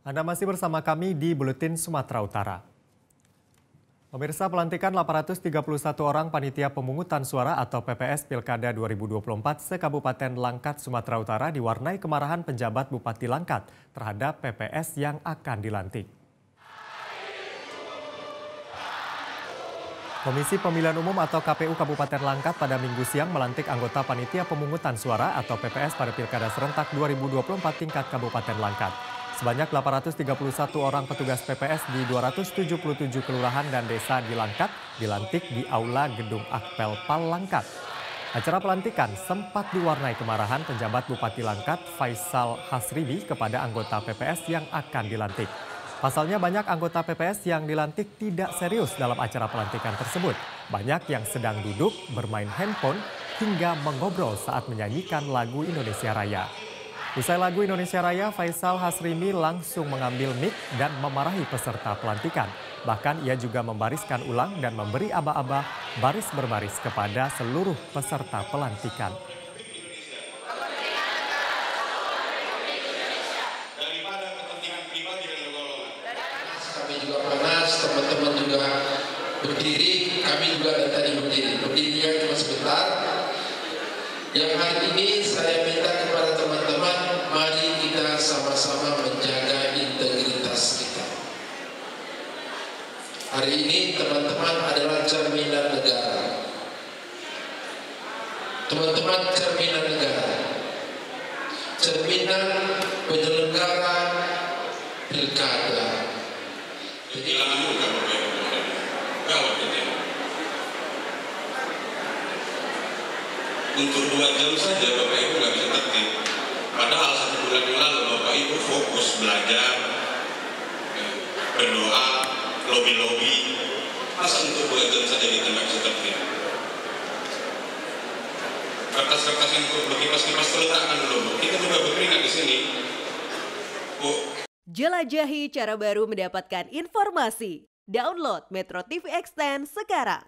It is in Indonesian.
Anda masih bersama kami di Buletin Sumatera Utara. Pemirsa, pelantikan 831 orang panitia pemungutan suara atau PPS Pilkada 2024 se-Kabupaten Langkat, Sumatera Utara diwarnai kemarahan penjabat Bupati Langkat terhadap PPS yang akan dilantik. Komisi Pemilihan Umum atau KPU Kabupaten Langkat pada Minggu siang melantik anggota panitia pemungutan suara atau PPS pada Pilkada serentak 2024 tingkat Kabupaten Langkat. Sebanyak 831 orang petugas PPS di 277 kelurahan dan desa di Langkat dilantik di Aula Gedung Akpel Pal Langkat. Acara pelantikan sempat diwarnai kemarahan penjabat Bupati Langkat Faisal Hasribi kepada anggota PPS yang akan dilantik. Pasalnya banyak anggota PPS yang dilantik tidak serius dalam acara pelantikan tersebut. Banyak yang sedang duduk, bermain handphone, hingga mengobrol saat menyanyikan lagu Indonesia Raya. Usai lagu Indonesia Raya, Faisal Hasribi langsung mengambil mic dan memarahi peserta pelantikan. Bahkan ia juga membariskan ulang dan memberi aba-aba baris berbaris kepada seluruh peserta pelantikan. Kami juga panas, teman-teman juga berdiri, kami juga tadi berdiri. Berdirinya cuma sebentar. Yang hari ini saya minta kepada teman-teman, mari kita sama-sama menjaga integritas kita. Hari ini teman-teman adalah cerminan negara. Teman-teman cerminan negara. Cerminan penyelenggara pilkada. Jadi juga gawat ini. Untuk 2 jam saja Bapak Ibu nggak bisa tertib. Padahal 1 bulan yang lalu Bapak Ibu fokus belajar, berdoa, lobby-lobby. Masa untuk 2 jam saja kita nggak bisa tertib? Kertas-kertas yang untuk berkipas-kipas terletakkan dulu. Kita juga berkeringat di sini. Bu. Jelajahi cara baru mendapatkan informasi. Download Metro TV Extend sekarang.